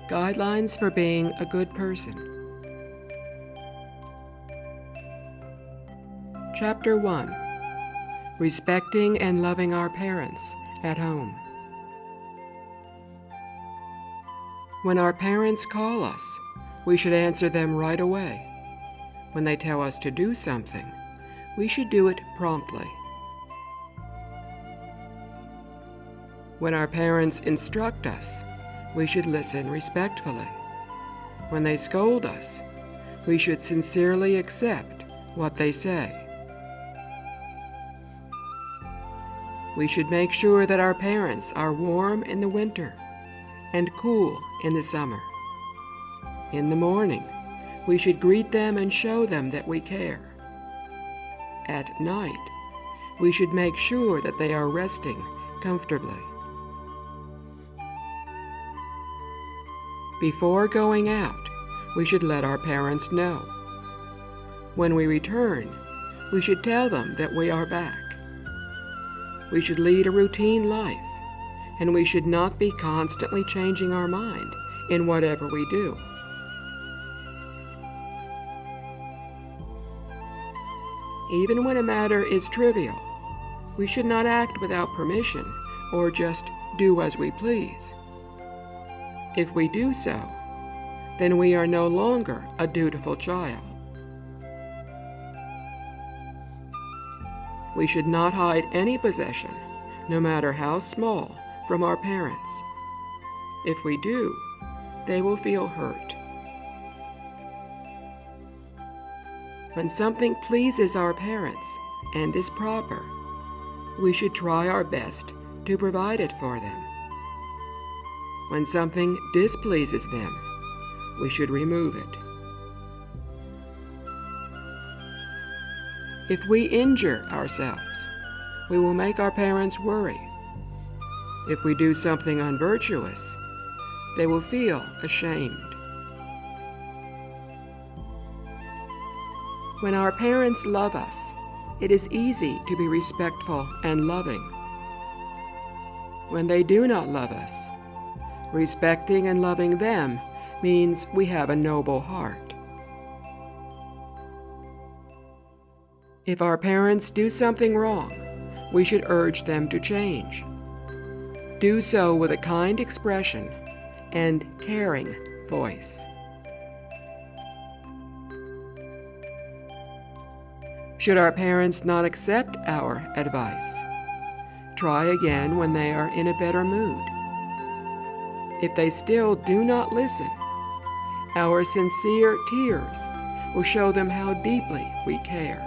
Guidelines for being a good person. Chapter 1. Respecting and loving our parents at home. When our parents call us, we should answer them right away. When they tell us to do something, we should do it promptly. When our parents instruct us, we should listen respectfully. When they scold us, we should sincerely accept what they say. We should make sure that our parents are warm in the winter and cool in the summer. In the morning, we should greet them and show them that we care. At night, we should make sure that they are resting comfortably. Before going out, we should let our parents know. When we return, we should tell them that we are back. We should lead a routine life, and we should not be constantly changing our mind in whatever we do. Even when a matter is trivial, we should not act without permission or just do as we please. If we do so, then we are no longer a dutiful child. We should not hide any possession, no matter how small, from our parents. If we do, they will feel hurt. When something pleases our parents and is proper, we should try our best to provide it for them. When something displeases them, we should remove it. If we injure ourselves, we will make our parents worry. If we do something unvirtuous, they will feel ashamed. When our parents love us, it is easy to be respectful and loving. When they do not love us, respecting and loving them means we have a noble heart. If our parents do something wrong, we should urge them to change. Do so with a kind expression and caring voice. Should our parents not accept our advice, try again when they are in a better mood. If they still do not listen, our sincere tears will show them how deeply we care.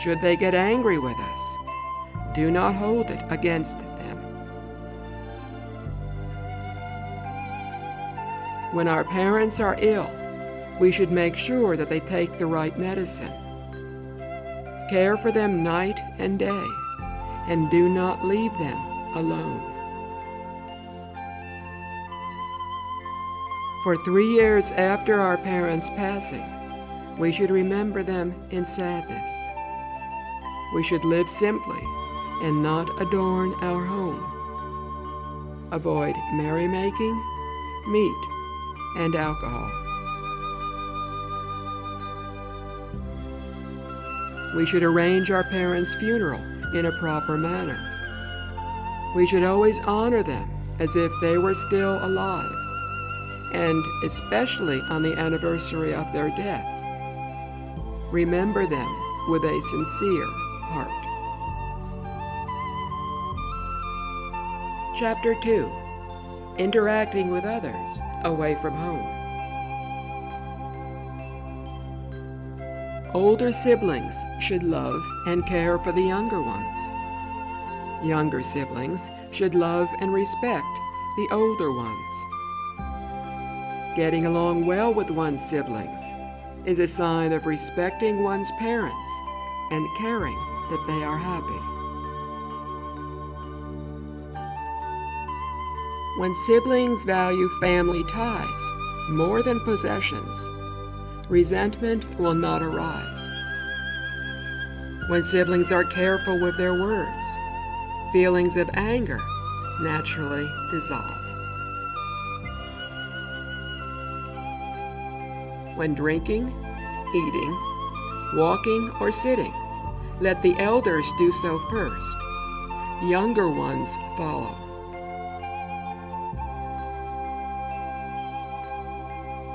Should they get angry with us, do not hold it against them. When our parents are ill, we should make sure that they take the right medicine. Care for them night and day, and do not leave them alone. For 3 years after our parents' passing, we should remember them in sadness. We should live simply and not adorn our home. Avoid merrymaking, meat, and alcohol. We should arrange our parents' funeral in a proper manner. We should always honor them as if they were still alive, and especially on the anniversary of their death. Remember them with a sincere heart. Chapter 2. Interacting with others away from home. Older siblings should love and care for the younger ones. Younger siblings should love and respect the older ones. Getting along well with one's siblings is a sign of respecting one's parents and caring that they are happy. When siblings value family ties more than possessions, resentment will not arise. When siblings are careful with their words, feelings of anger naturally dissolve. When drinking, eating, walking, or sitting, let the elders do so first. Younger ones follow.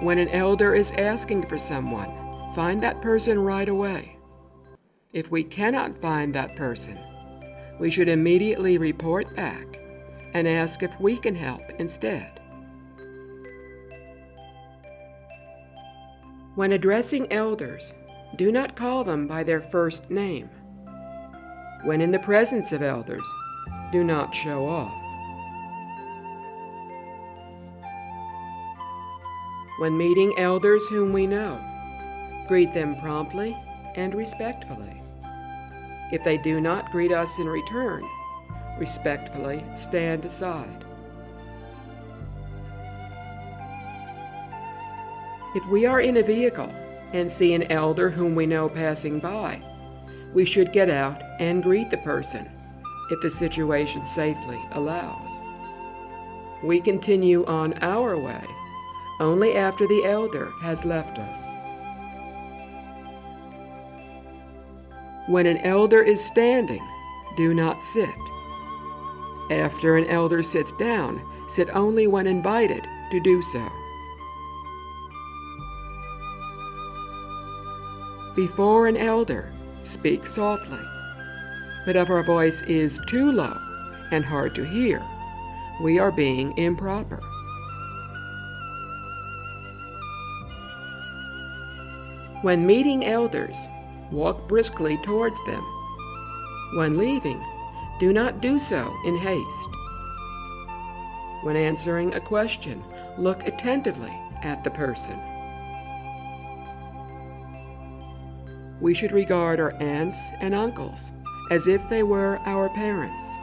When an elder is asking for someone, find that person right away. If we cannot find that person, we should immediately report back and ask if we can help instead. When addressing elders, do not call them by their first name. When in the presence of elders, do not show off. When meeting elders whom we know, greet them promptly and respectfully. If they do not greet us in return, respectfully stand aside. If we are in a vehicle and see an elder whom we know passing by, we should get out and greet the person if the situation safely allows. We continue on our way only after the elder has left us. When an elder is standing, do not sit. After an elder sits down, sit only when invited to do so. Before an elder, speak softly. But if our voice is too low and hard to hear, we are being improper. When meeting elders, walk briskly towards them. When leaving, do not do so in haste. When answering a question, look attentively at the person. We should regard our aunts and uncles as if they were our parents,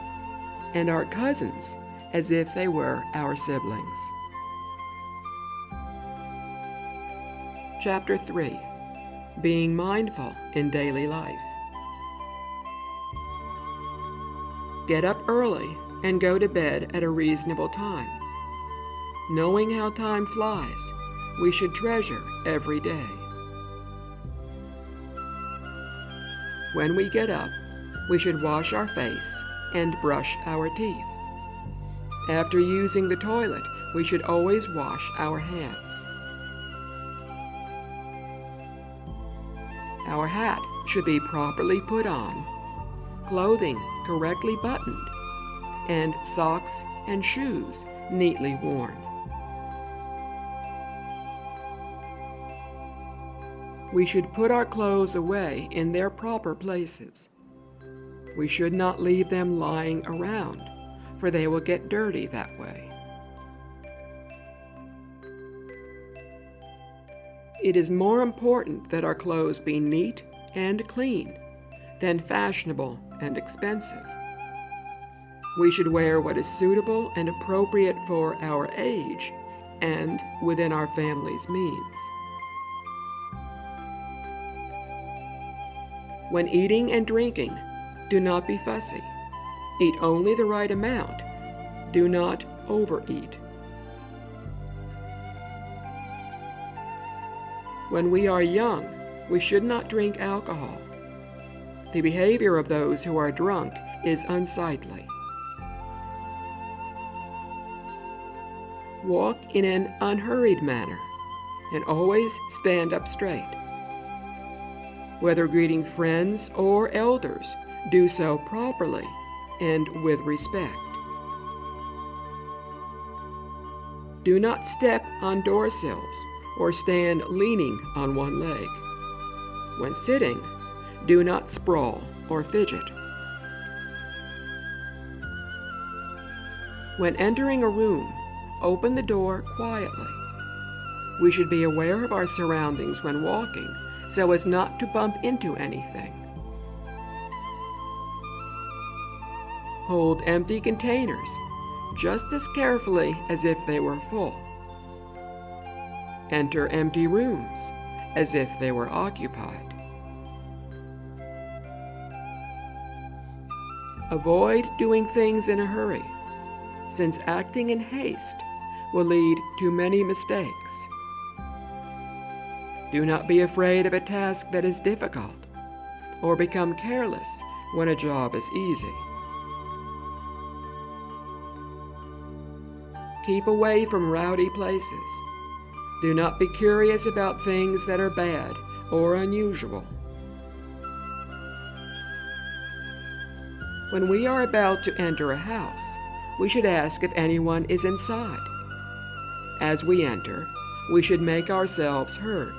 and our cousins as if they were our siblings. Chapter 3. Being mindful in daily life. Get up early and go to bed at a reasonable time. Knowing how time flies, we should treasure every day. When we get up, we should wash our face and brush our teeth. After using the toilet, we should always wash our hands. Our hat should be properly put on, clothing correctly buttoned, and socks and shoes neatly worn. We should put our clothes away in their proper places. We should not leave them lying around, for they will get dirty that way. It is more important that our clothes be neat and clean than fashionable and expensive. We should wear what is suitable and appropriate for our age and within our family's means. When eating and drinking, do not be fussy. Eat only the right amount. Do not overeat. When we are young, we should not drink alcohol. The behavior of those who are drunk is unsightly. Walk in an unhurried manner and always stand up straight. Whether greeting friends or elders, do so properly and with respect. Do not step on door sills or stand leaning on one leg. When sitting, do not sprawl or fidget. When entering a room, open the door quietly. We should be aware of our surroundings when walking so as not to bump into anything. Hold empty containers just as carefully as if they were full. Enter empty rooms as if they were occupied. Avoid doing things in a hurry, since acting in haste will lead to many mistakes. Do not be afraid of a task that is difficult, or become careless when a job is easy. Keep away from rowdy places. Do not be curious about things that are bad or unusual. When we are about to enter a house, we should ask if anyone is inside. As we enter, we should make ourselves heard.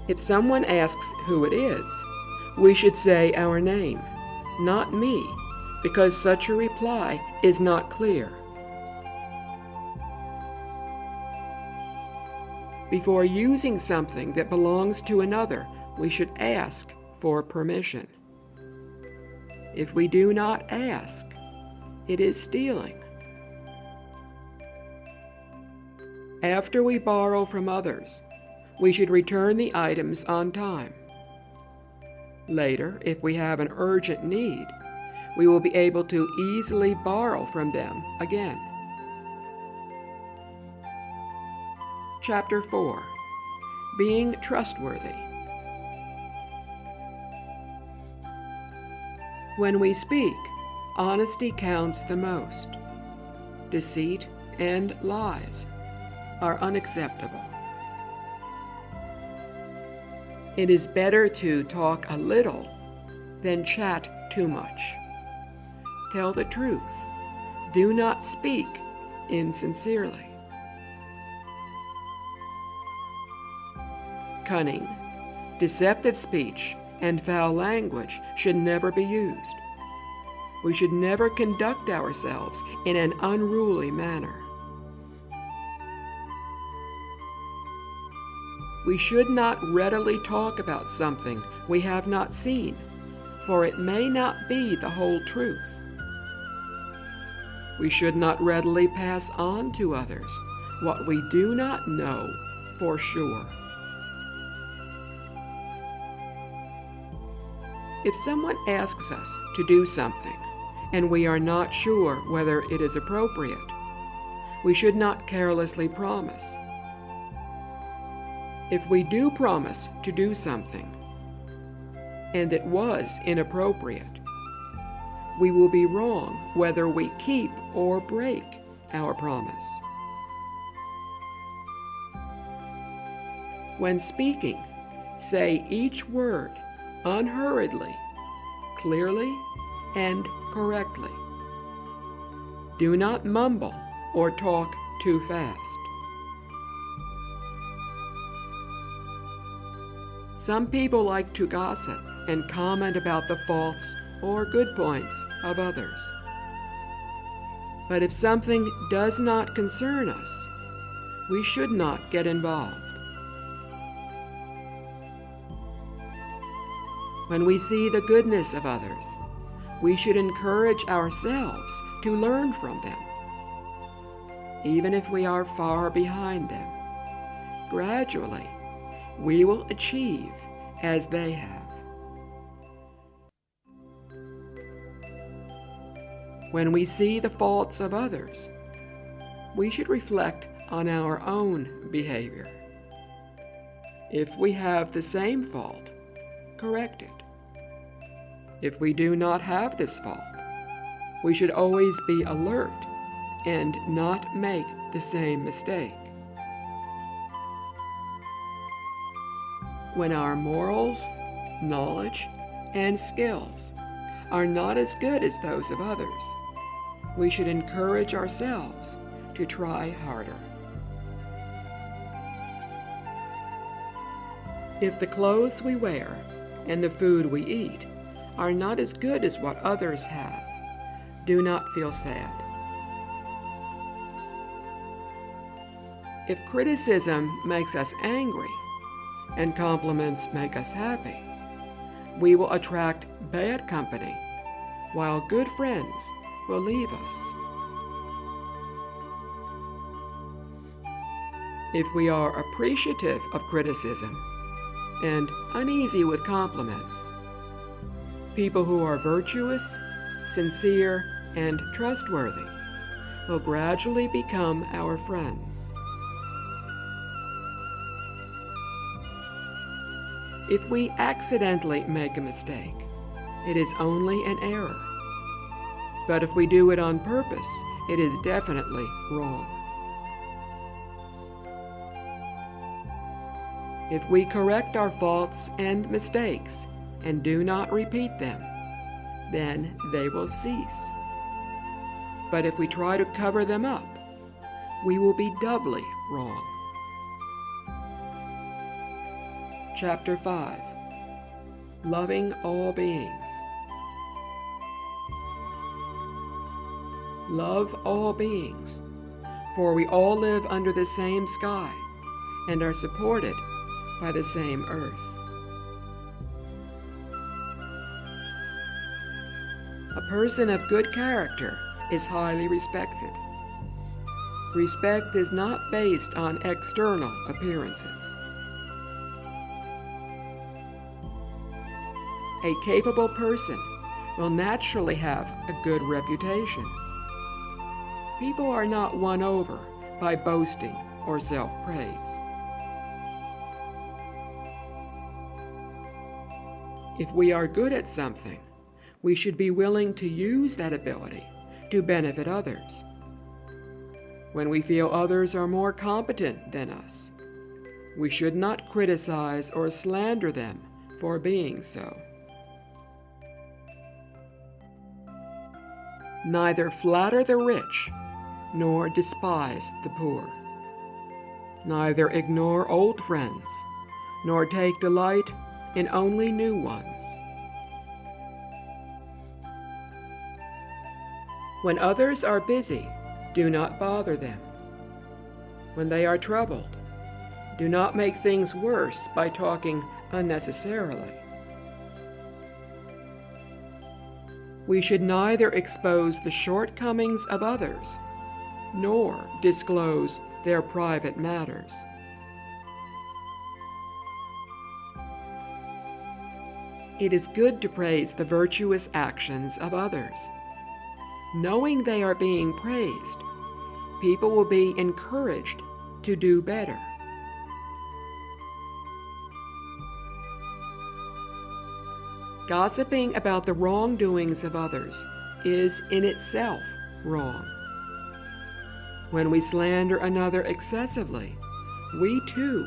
If someone asks who it is, we should say our name, not me, because such a reply is not clear. Before using something that belongs to another, we should ask for permission. If we do not ask, it is stealing. After we borrow from others, we should return the items on time. Later, if we have an urgent need, we will be able to easily borrow from them again. Chapter 4. Being Trustworthy. When we speak, honesty counts the most. Deceit and lies are unacceptable. It is better to talk a little than chat too much. Tell the truth. Do not speak insincerely. Cunning, deceptive speech, and foul language should never be used. We should never conduct ourselves in an unruly manner. We should not readily talk about something we have not seen, for it may not be the whole truth. We should not readily pass on to others what we do not know for sure. If someone asks us to do something and we are not sure whether it is appropriate, we should not carelessly promise. If we do promise to do something and it was inappropriate, we will be wrong whether we keep or break our promise. When speaking, say each word unhurriedly, clearly, and correctly. Do not mumble or talk too fast. Some people like to gossip and comment about the faults or good points of others. But if something does not concern us, we should not get involved. When we see the goodness of others, we should encourage ourselves to learn from them. Even if we are far behind them, gradually we will achieve as they have. When we see the faults of others, we should reflect on our own behavior. If we have the same fault, correct it. If we do not have this fault, we should always be alert and not make the same mistake. When our morals, knowledge, and skills are not as good as those of others, we should encourage ourselves to try harder. If the clothes we wear and the food we eat are not as good as what others have, do not feel sad. If criticism makes us angry and compliments make us happy, we will attract bad company, while good friends will leave us. If we are appreciative of criticism and uneasy with compliments, people who are virtuous, sincere, and trustworthy will gradually become our friends. If we accidentally make a mistake, it is only an error. But if we do it on purpose, it is definitely wrong. If we correct our faults and mistakes and do not repeat them, then they will cease. But if we try to cover them up, we will be doubly wrong. Chapter 5. Loving all beings. Love all beings, for we all live under the same sky and are supported by the same earth. A person of good character is highly respected. Respect is not based on external appearances. A capable person will naturally have a good reputation. People are not won over by boasting or self-praise. If we are good at something, we should be willing to use that ability to benefit others. When we feel others are more competent than us, we should not criticize or slander them for being so. Neither flatter the rich nor despise the poor. Neither ignore old friends nor take delight in only new ones. When others are busy, do not bother them. When they are troubled, do not make things worse by talking unnecessarily. We should neither expose the shortcomings of others nor disclose their private matters. It is good to praise the virtuous actions of others. Knowing they are being praised, people will be encouraged to do better. Gossiping about the wrongdoings of others is in itself wrong. When we slander another excessively, we too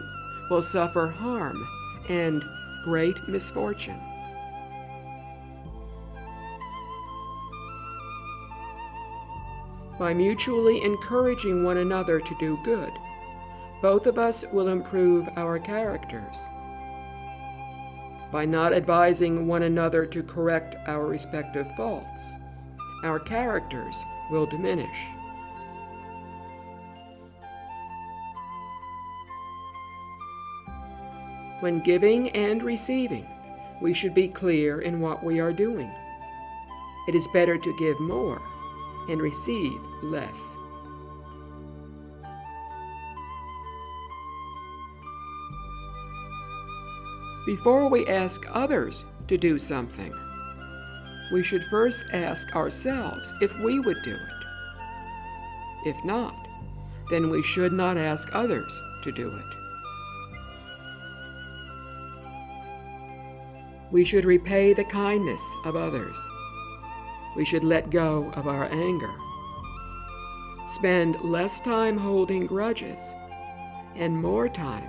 will suffer harm and great misfortune. By mutually encouraging one another to do good, both of us will improve our characters. By not advising one another to correct our respective faults, our characters will diminish. When giving and receiving, we should be clear in what we are doing. It is better to give more and receive less. Before we ask others to do something, we should first ask ourselves if we would do it. If not, then we should not ask others to do it. We should repay the kindness of others. We should let go of our anger. Spend less time holding grudges and more time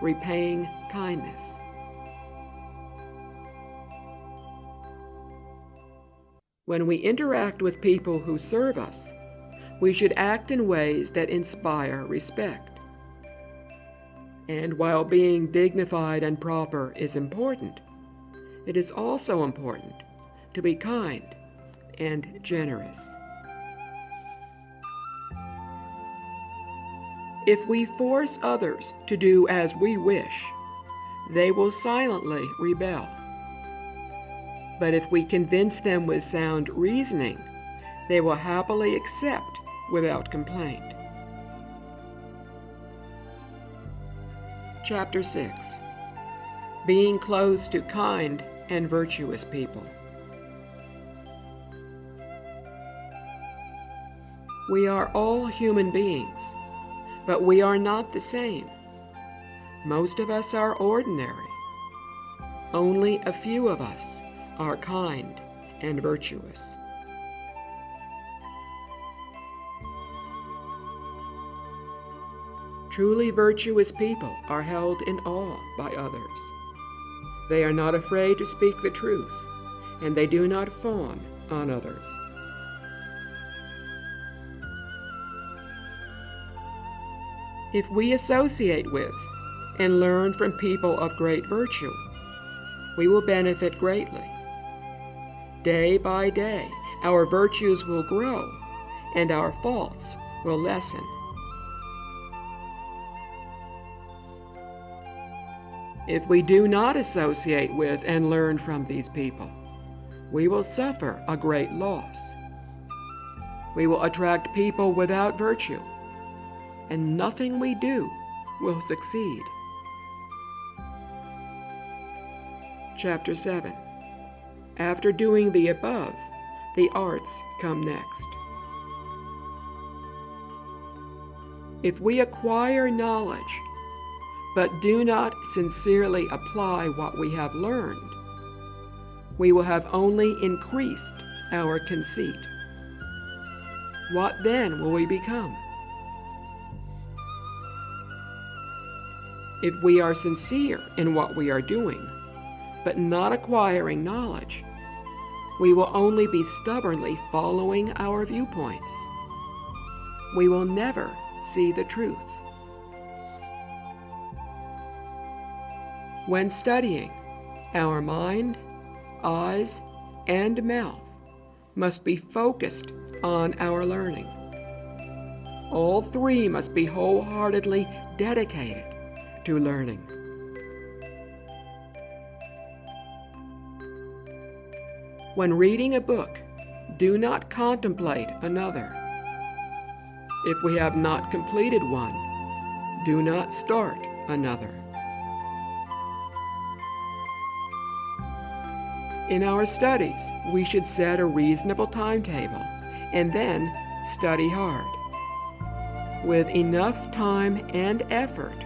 repaying kindness. When we interact with people who serve us, we should act in ways that inspire respect. And while being dignified and proper is important, it is also important to be kind and generous. If we force others to do as we wish, they will silently rebel. But if we convince them with sound reasoning, they will happily accept without complaint. Chapter 6. Being close to kind and virtuous people. We are all human beings, but we are not the same. Most of us are ordinary. only a few of us are kind and virtuous. Truly virtuous people are held in awe by others. They are not afraid to speak the truth, and they do not fawn on others. If we associate with and learn from people of great virtue, we will benefit greatly. Day by day, our virtues will grow, and our faults will lessen. If we do not associate with and learn from these people, we will suffer a great loss. We will attract people without virtue, and nothing we do will succeed. Chapter 7. After doing the above, the arts come next. If we acquire knowledge, but do not sincerely apply what we have learned, we will have only increased our conceit. What then will we become? If we are sincere in what we are doing, but not acquiring knowledge, we will only be stubbornly following our viewpoints. We will never see the truth. When studying, our mind, eyes, and mouth must be focused on our learning. All three must be wholeheartedly dedicated to learning. When reading a book, do not contemplate another. If we have not completed one, do not start another. In our studies, we should set a reasonable timetable and then study hard. With enough time and effort,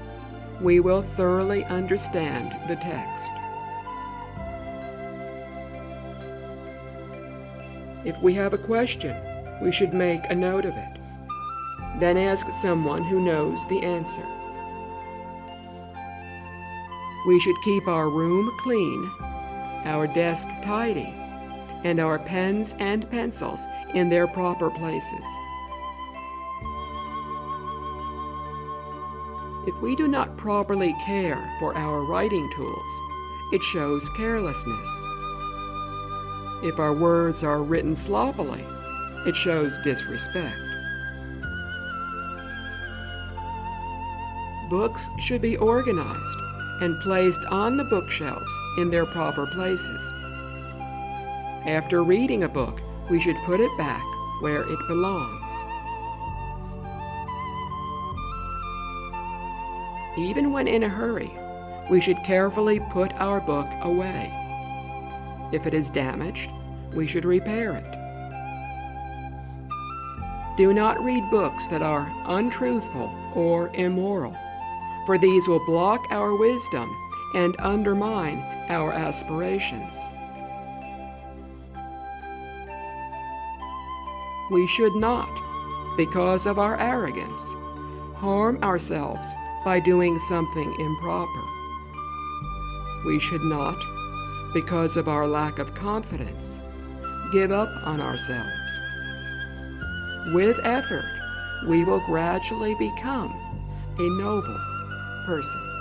we will thoroughly understand the text. If we have a question, we should make a note of it. Then ask someone who knows the answer. We should keep our room clean, our desk tidy, and our pens and pencils in their proper places. If we do not properly care for our writing tools, it shows carelessness. If our words are written sloppily, it shows disrespect. Books should be organized and placed on the bookshelves in their proper places. After reading a book, we should put it back where it belongs. Even when in a hurry, we should carefully put our book away. If it is damaged, we should repair it. Do not read books that are untruthful or immoral, for these will block our wisdom and undermine our aspirations. We should not, because of our arrogance, harm ourselves by doing something improper. We should not, because of our lack of confidence, give up on ourselves. With effort, we will gradually become a noble person.